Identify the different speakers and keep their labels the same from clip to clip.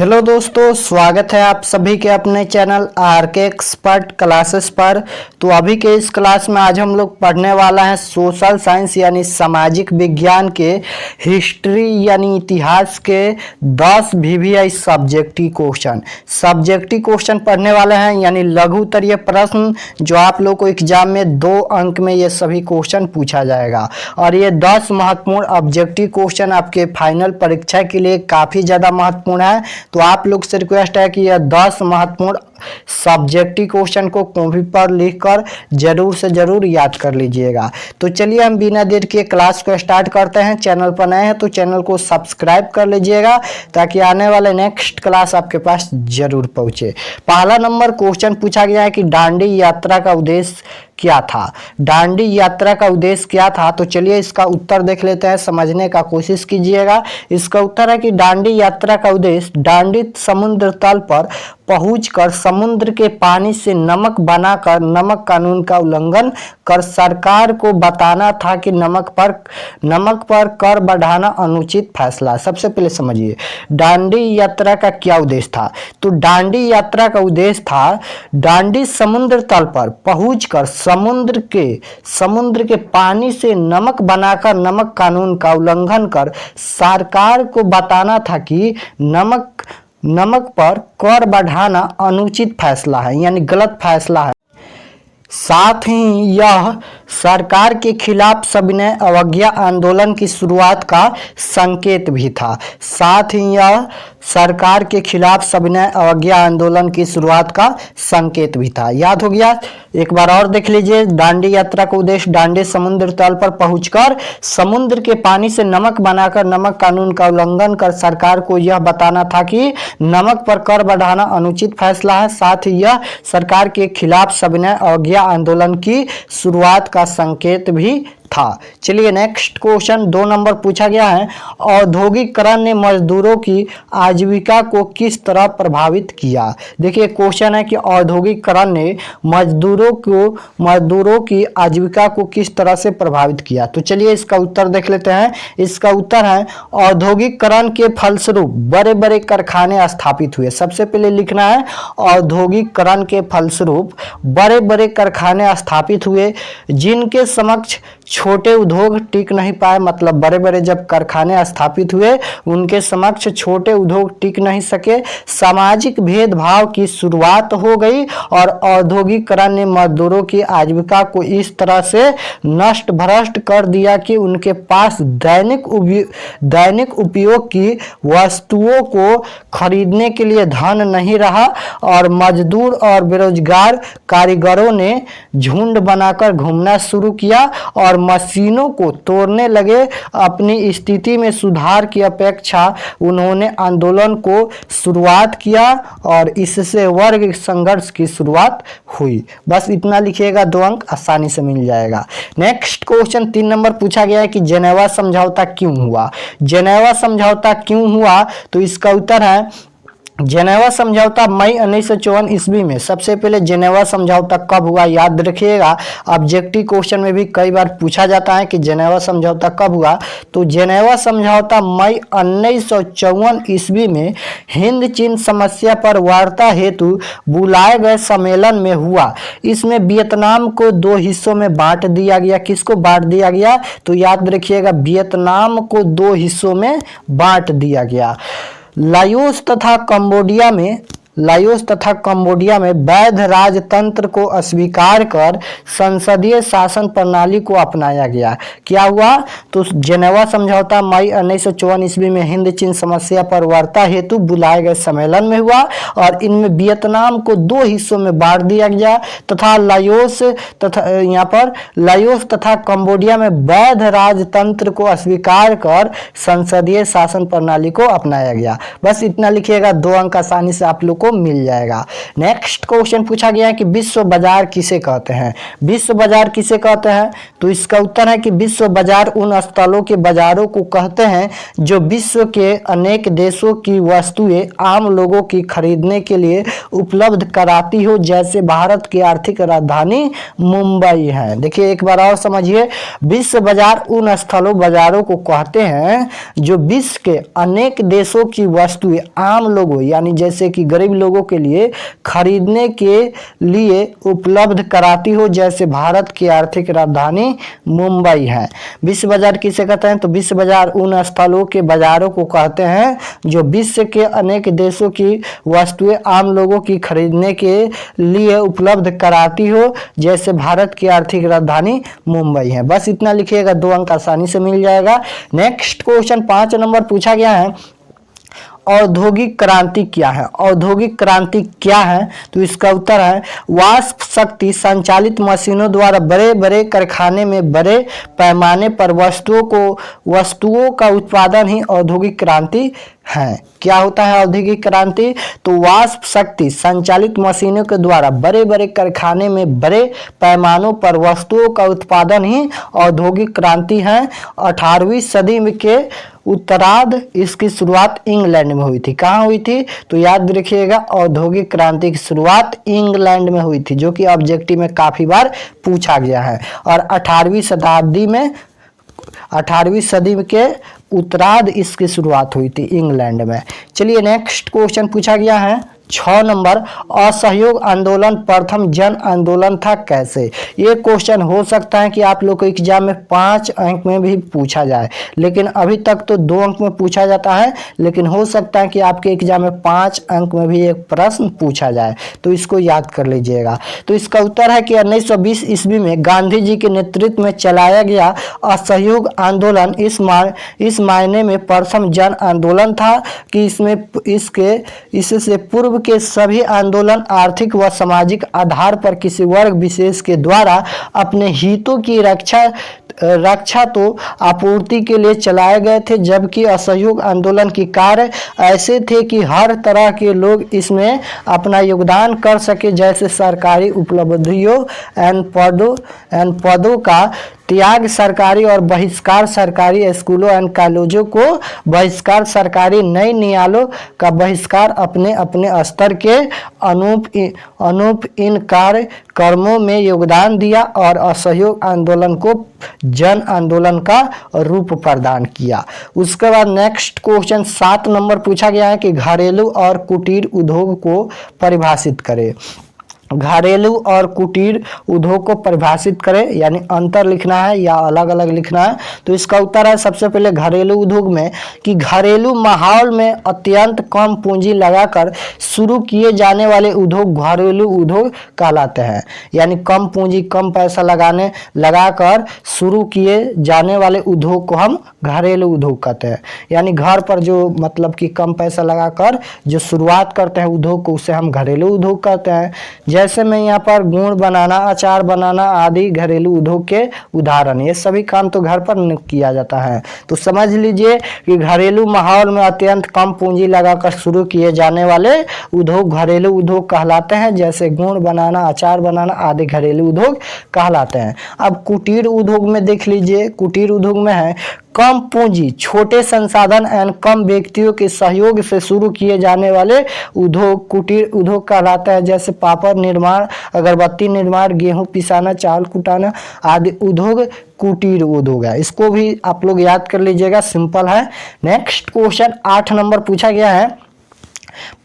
Speaker 1: Hello दोस्तों, स्वागत है आप सभी के अपने चैनल आरके एक्सपर्ट क्लासेस पर। तो अभी के इस क्लास में आज हम लोग पढ़ने वाला है सोशल साइंस यानी सामाजिक विज्ञान के हिस्ट्री यानी इतिहास के 10 वीवीआई सब्जेक्टिव क्वेश्चन पढ़ने वाले हैं, यानी लघु उत्तरीय प्रश्न जो आप लोग को एग्जाम में 2 अंक में ये सभी क्वेश्चन पूछा जाएगा। और ये 10 महत्वपूर्ण ऑब्जेक्टिव क्वेश्चन आपके फाइनल परीक्षा के लिए काफ़ी ज़्यादा महत्वपूर्ण है। तो आप लोग से रिक्वेस्ट है कि यह 10 महत्वपूर्ण सब्जेक्टिव क्वेश्चन को कॉपी पर लिखकर जरूर से जरूर याद कर लीजिएगा। तो चलिए हम बिना देर के क्लास को स्टार्ट करते हैं। चैनल पर नए हैं तो चैनल को सब्सक्राइब कर लीजिएगा ताकि आने वाले नेक्स्ट क्लास आपके पास जरूर पहुंचे। पहला नंबर क्वेश्चन पूछा गया है कि दांडी यात्रा का उद्देश्य क्या था। दांडी यात्रा का उद्देश्य क्या था, तो चलिए इसका उत्तर देख लेते हैं, समझने का कोशिश कीजिएगा। इसका उत्तर है कि दांडी यात्रा का उद्देश्य दांडी समुद्र तल पर पहुंचकर समुद्र के पानी से नमक बनाकर नमक कानून का उल्लंघन कर सरकार को बताना था कि नमक पर कर बढ़ाना अनुचित फैसला। सबसे पहले समझिए दांडी यात्रा का क्या उद्देश्य था। तो दांडी यात्रा का उद्देश्य था दांडी समुद्र तल पर पहुंचकर समुद्र के पानी से नमक बनाकर नमक कानून का उल्लंघन कर सरकार को बताना था कि नमक पर कर बढ़ाना अनुचित फैसला है, यानी गलत फैसला है। साथ ही यह सरकार के खिलाफ सविनय अवज्ञा आंदोलन की शुरुआत का संकेत भी था। साथ ही यह सरकार के खिलाफ सविनय अवज्ञा आंदोलन की शुरुआत का संकेत भी था। याद हो गया। एक बार और देख लीजिए, दांडी यात्रा का उद्देश्य दांडी समुद्र तल पर पहुंचकर समुद्र के पानी से नमक बनाकर नमक कानून का उल्लंघन कर सरकार को यह बताना था कि नमक पर कर बढ़ाना अनुचित फैसला है। साथ ही यह सरकार के खिलाफ सविनय अवज्ञा आंदोलन की शुरुआत का संकेत भी था। चलिए नेक्स्ट क्वेश्चन 2 नंबर पूछा गया है, औद्योगिकरण ने मजदूरों की आजीविका को किस तरह प्रभावित किया। देखिए क्वेश्चन है कि औद्योगिकरण ने मजदूरों की आजीविका को किस तरह से प्रभावित किया। तो चलिए इसका उत्तर देख लेते हैं। इसका उत्तर है औद्योगिकरण के फलस्वरूप बड़े बड़े कारखाने स्थापित हुए। सबसे पहले लिखना है औद्योगिकरण के फलस्वरूप बड़े बड़े कारखाने स्थापित हुए जिनके समक्ष छोटे उद्योग टिक नहीं पाए। मतलब बड़े बड़े जब कारखाने स्थापित हुए उनके समक्ष छोटे उद्योग टिक नहीं सके। सामाजिक भेदभाव की शुरुआत हो गई और औद्योगिकरण ने मजदूरों की आजीविका को इस तरह से नष्ट भ्रष्ट कर दिया कि उनके पास दैनिक उपयोग की वस्तुओं को खरीदने के लिए धन नहीं रहा और मजदूर और बेरोजगार कारीगरों ने झुंड बनाकर घूमना शुरू किया और मशीनों को तोड़ने लगे। अपनी स्थिति में सुधार की अपेक्षा उन्होंने आंदोलन को शुरुआत किया और इससे वर्ग संघर्ष की शुरुआत हुई। बस इतना लिखिएगा, 2 अंक आसानी से मिल जाएगा। नेक्स्ट क्वेश्चन 3 नंबर पूछा गया है कि जेनेवा समझौता क्यों हुआ। जेनेवा समझौता क्यों हुआ, तो इसका उत्तर है जेनेवा समझौता मई 1954 ईस्वी में। सबसे पहले जेनेवा समझौता कब हुआ, याद रखिएगा। ऑब्जेक्टिव क्वेश्चन में भी कई बार पूछा जाता है कि जेनेवा समझौता कब हुआ। तो जेनेवा समझौता मई 1954 ईस्वी में हिंद चीन समस्या पर वार्ता हेतु बुलाए गए सम्मेलन में हुआ। इसमें वियतनाम को 2 हिस्सों में बांट दिया गया। किसको बांट दिया गया, तो याद रखिएगा वियतनाम को 2 हिस्सों में बांट दिया गया। लाओस तथा कंबोडिया में वैध राजतंत्र को अस्वीकार कर संसदीय शासन प्रणाली को अपनाया गया। क्या हुआ, तो जेनेवा समझौता मई 1954 ईस्वी में हिंद चीन समस्या पर वार्ता हेतु बुलाए गए सम्मेलन में हुआ और इनमें वियतनाम को 2 हिस्सों में बांट दिया गया तथा लाओस तथा कंबोडिया में वैध राजतंत्र को अस्वीकार कर संसदीय शासन प्रणाली को अपनाया गया। बस इतना लिखिएगा, 2 अंक आसानी से आप लोग को मिल जाएगा। नेक्स्ट क्वेश्चन पूछा गया है कि विश्व बाजार किसे कहते हैं। विश्व बाजार किसे कहते हैं, तो इसका उत्तर है कि विश्व बाजार उन स्थलों के बाजारों को कहते हैं जो विश्व के अनेक देशों की वस्तुएं आम लोगों की खरीदने के लिए उपलब्ध कराती हो, जैसे भारत की आर्थिक राजधानी मुंबई है। देखिए एक बार और समझिए, विश्व बाजार उन स्थलों बाजारों को कहते हैं जो विश्व के अनेक देशों की वस्तुएं आम लोगों यानी जैसे कि गरीब लोगों के लिए खरीदने के लिए उपलब्ध कराती हो, जैसे भारत की आर्थिक राजधानी मुंबई है। विश्व बाजार किसे कहते हैं, तो विश्व बाजार उन स्थलों के बाजारों को कहते हैं जो विश्व के अनेक देशों की वस्तुएं आम लोगों की खरीदने के लिए उपलब्ध कराती हो, जैसे भारत की आर्थिक राजधानी मुंबई है। बस इतना लिखिएगा, 2 अंक आसानी से मिल जाएगा। नेक्स्ट क्वेश्चन 5 नंबर पूछा गया है, औद्योगिक क्रांति क्या है। औद्योगिक क्रांति क्या है, तो इसका उत्तर है वाष्प शक्ति संचालित मशीनों द्वारा बड़े बड़े कारखाने में बड़े पैमाने पर वस्तुओं का उत्पादन ही औद्योगिक क्रांति है। क्या होता है औद्योगिक क्रांति, तो वाष्प शक्ति संचालित मशीनों के द्वारा बड़े बड़े कारखाने में बड़े पैमानों पर वस्तुओं का उत्पादन ही औद्योगिक क्रांति है। 18वीं सदी के उत्तरार्ध इसकी शुरुआत इंग्लैंड में हुई थी। कहाँ हुई थी, तो याद रखिएगा औद्योगिक क्रांति की शुरुआत इंग्लैंड में हुई थी, जो कि ऑब्जेक्टिव में काफी बार पूछा गया है। और 18वीं सदी के उत्तरार्ध इसकी शुरुआत हुई थी इंग्लैंड में। चलिए नेक्स्ट क्वेश्चन पूछा गया है 6 नंबर, असहयोग आंदोलन प्रथम जन आंदोलन था कैसे। ये क्वेश्चन हो सकता है कि आप लोग को एग्जाम में 5 अंक में भी पूछा जाए, लेकिन अभी तक तो 2 अंक में पूछा जाता है, लेकिन हो सकता है कि आपके एग्जाम में 5 अंक में भी एक प्रश्न पूछा जाए, तो इसको याद कर लीजिएगा। तो इसका उत्तर है कि 1920 ईस्वी में गांधी जी के नेतृत्व में चलाया गया असहयोग आंदोलन इस मायने में प्रथम जन आंदोलन था कि इससे पूर्व के सभी आंदोलन आर्थिक व सामाजिक आधार पर किसी वर्ग विशेष के द्वारा अपने हितों की रक्षा तो आपूर्ति के लिए चलाए गए थे, जबकि असहयोग आंदोलन की कार्य ऐसे थे कि हर तरह के लोग इसमें अपना योगदान कर सके, जैसे सरकारी उपलब्धियों एवं पदों का त्याग, सरकारी और बहिष्कार, सरकारी स्कूलों एवं कॉलेजों को बहिष्कार, सरकारी नए नियमों का बहिष्कार, अपने अपने स्तर के अनुरूप इन कार्यक्रमों में योगदान दिया और असहयोग आंदोलन को जन आंदोलन का रूप प्रदान किया। उसके बाद नेक्स्ट क्वेश्चन 7 नंबर पूछा गया है कि घरेलू और कुटीर उद्योग को परिभाषित करें। घरेलू और कुटीर उद्योग को परिभाषित करें, यानी अंतर लिखना है या अलग अलग लिखना है। तो इसका उत्तर है सबसे पहले घरेलू उद्योग में कि घरेलू माहौल में अत्यंत कम पूंजी लगाकर शुरू किए जाने वाले उद्योग घरेलू उद्योग कहलाते हैं। यानी कम पूंजी कम पैसा लगाकर शुरू किए जाने वाले उद्योग को हम घरेलू उद्योग कहते हैं। यानी घर पर जो मतलब कि कम पैसा लगाकर जो शुरुआत करते हैं उद्योग को, उसे हम घरेलू उद्योग कहते हैं। जैसे मैं यहाँ पर गुड़ बनाना, अचार बनाना आदि घरेलू उद्योग के उदाहरण, ये सभी काम तो घर पर किया जाता है। तो समझ लीजिए कि घरेलू माहौल में अत्यंत कम पूंजी लगाकर शुरू किए जाने वाले उद्योग घरेलू उद्योग कहलाते हैं। जैसे गुड़ बनाना, अचार बनाना आदि घरेलू उद्योग कहलाते हैं। अब कुटीर उद्योग में देख लीजिए, कुटीर उद्योग में है कम पूंजी, छोटे संसाधन एवं कम व्यक्तियों के सहयोग से शुरू किए जाने वाले उद्योग कुटीर उद्योग कहलाता है। जैसे पापड़ निर्माण, अगरबत्ती निर्माण, गेहूं पिसाना, चावल कुटाना आदि उद्योग कुटीर उद्योग है। इसको भी आप लोग याद कर लीजिएगा, सिंपल है। नेक्स्ट क्वेश्चन 8 नंबर पूछा गया है,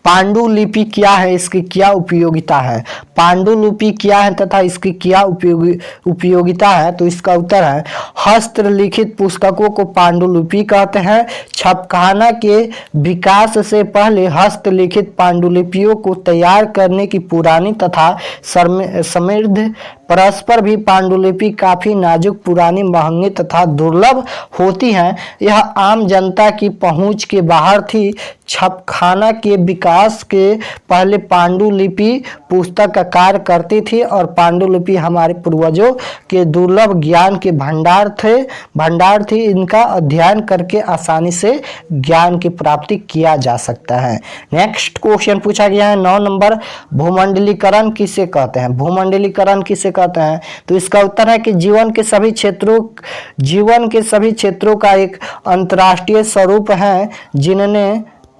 Speaker 1: पांडुलिपि क्या है, इसकी क्या उपयोगिता है। पांडुलिपि क्या है तथा इसकी क्या उपयोगिता है, तो इसका उत्तर है हस्तलिखित पुस्तकों को पांडुलिपि कहते हैं। छपखाना के विकास से पहले हस्तलिखित पांडुलिपियों को तैयार करने की पुरानी तथा समृद्ध परस्पर भी पांडुलिपि काफी नाजुक, पुरानी, महंगी तथा दुर्लभ होती हैं। यह आम जनता की पहुंच के बाहर थी। छपखाना के विकास के पहले पांडुलिपि पुस्तक का कार्य करती थी और पांडुलिपि हमारे पूर्वजों के दुर्लभ ज्ञान के भंडार थी। इनका अध्ययन करके आसानी से ज्ञान की प्राप्ति किया जा सकता है। नेक्स्ट क्वेश्चन पूछा गया है 9 नंबर, भूमंडलीकरण किसे कहते हैं? भूमंडलीकरण किसे कहते हैं? तो इसका उत्तर है कि जीवन के सभी क्षेत्रों का एक अंतर्राष्ट्रीय स्वरूप है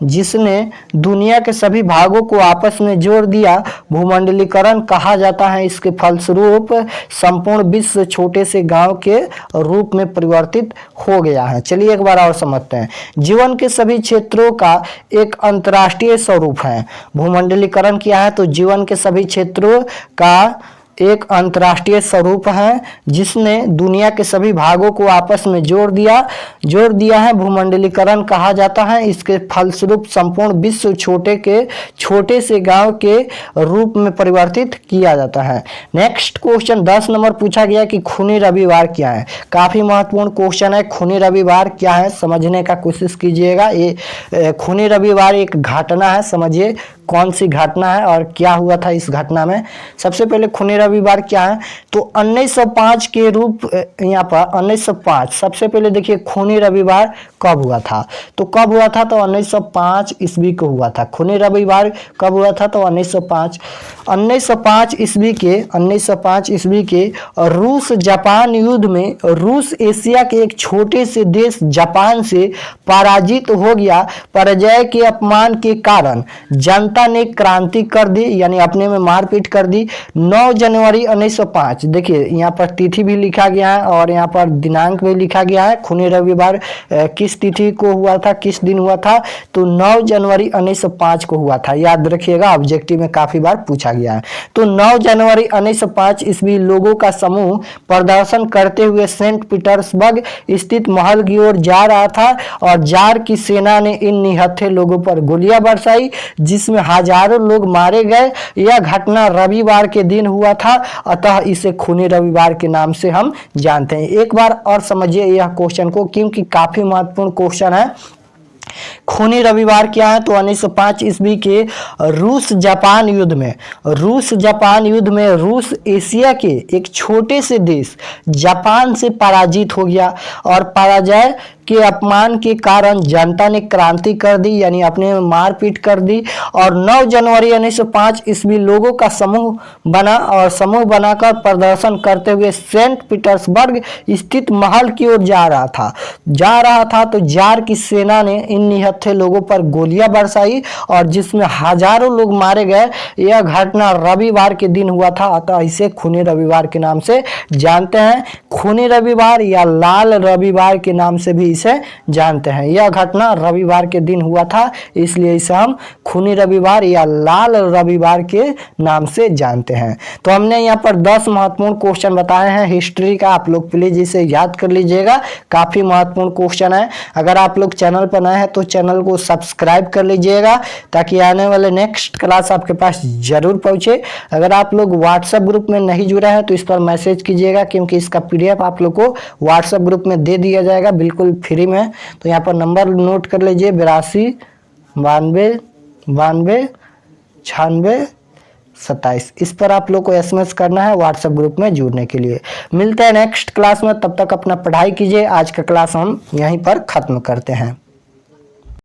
Speaker 1: जिसने दुनिया के सभी भागों को आपस में जोड़ दिया। भूमंडलीकरण कहा जाता है। इसके फलस्वरूप संपूर्ण विश्व छोटे से गांव के रूप में परिवर्तित हो गया है। चलिए एक बार और समझते हैं। जीवन के सभी क्षेत्रों का एक अंतर्राष्ट्रीय स्वरूप है। भूमंडलीकरण क्या है? तो जीवन के सभी क्षेत्रों का एक अंतर्राष्ट्रीय स्वरूप है जिसने दुनिया के सभी भागों को आपस में जोड़ दिया है। भूमंडलीकरण कहा जाता है। इसके फलस्वरूप संपूर्ण विश्व छोटे से गांव के रूप में परिवर्तित किया जाता है। नेक्स्ट क्वेश्चन 10 नंबर पूछा गया कि खूनी रविवार क्या है? काफी महत्वपूर्ण क्वेश्चन है। खूनी रविवार क्या है समझने का कोशिश कीजिएगा। ये खूनी रविवार एक घटना है, समझिए कौन सी घटना है और क्या हुआ था इस घटना में। सबसे पहले खूनी रविवार क्या है? तो 1905 के रूप यहाँ पर 1905 सबसे पहले देखिए खूनी रविवार कब हुआ था? तो कब हुआ था? तो 1905 ईस्वी को हुआ था। खूनी रविवार कब हुआ था? तो 1905 ईस्वी के रूस जापान युद्ध में रूस एशिया के एक छोटे से देश जापान से पराजित हो गया। पराजय के अपमान के कारण जनता ने क्रांति कर दी, यानी अपने में मारपीट कर दी। 9 जनवरी 1905 देखिए यहाँ पर तिथि भी लिखा गया है और यहाँ पर दिनांक भी लिखा गया है। खूनी रविवार किस तिथि को हुआ था, किस दिन हुआ था? तो 9 जनवरी 1905 को हुआ था। याद रखिएगा, ऑब्जेक्टिव में काफी बार पूछा गया है। तो 9 जनवरी 1905 ईस्वी लोगों का समूह प्रदर्शन करते हुए सेंट पीटर्सबर्ग स्थित महल की ओर जा रहा था और जार की सेना ने इन निहत्थे लोगों पर गोलियां बरसाई जिसमें हजारों लोग मारे गए। यह घटना रविवार के दिन हुआ था, अतः इसे खूनी रविवार के नाम से हम जानते हैं। एक बार और समझिए यह क्वेश्चन को, क्योंकि काफी महत्वपूर्ण क्वेश्चन है। खूनी रविवार क्या है? तो 1905 ईस्वी के रूस जापान युद्ध में रूस एशिया के एक छोटे से देश जापान से पराजित हो गया और पराजय के अपमान के कारण जनता ने क्रांति कर दी, यानी अपने में मारपीट कर दी। और 9 जनवरी 1905 ईस्वी लोगों का समूह बनाकर प्रदर्शन करते हुए सेंट पीटर्सबर्ग स्थित महल की ओर जा रहा था तो जार की सेना ने इन निहत्थे लोगों पर गोलियां बरसाई और जिसमें हजारों लोग मारे गए। यह घटना रविवार के दिन हुआ था, अतः इसे खूनी रविवार के नाम से जानते हैं। खूनी रविवार या लाल रविवार के नाम से भी इसे जानते हैं। यह घटना रविवार के दिन हुआ था, इसलिए इसे हम खूनी रविवार या लाल रविवार के नाम से जानते हैं। तो हमने यहाँ पर 10 महत्वपूर्ण क्वेश्चन बताए हैं हिस्ट्री का। आप लोग प्लीज इसे याद कर लीजिएगा, काफी महत्वपूर्ण क्वेश्चन है। अगर आप लोग चैनल पर नए हैं तो चैनल को सब्सक्राइब कर लीजिएगा ताकि आने वाले नेक्स्ट क्लास आपके पास जरूर पहुंचे। अगर आप लोग व्हाट्सएप ग्रुप में नहीं जुड़े हैं तो इस पर मैसेज कीजिएगा, क्योंकि इसका PDF आप लोग को व्हाट्सएप ग्रुप में दे दिया जाएगा बिल्कुल फ्री में। तो यहाँ पर नंबर नोट कर लीजिए 82 92 92 96 27। इस पर आप लोग को SMS करना है व्हाट्सएप ग्रुप में जुड़ने के लिए। मिलते हैं नेक्स्ट क्लास में, तब तक अपना पढ़ाई कीजिए। आज का क्लास हम यहीं पर खत्म करते हैं।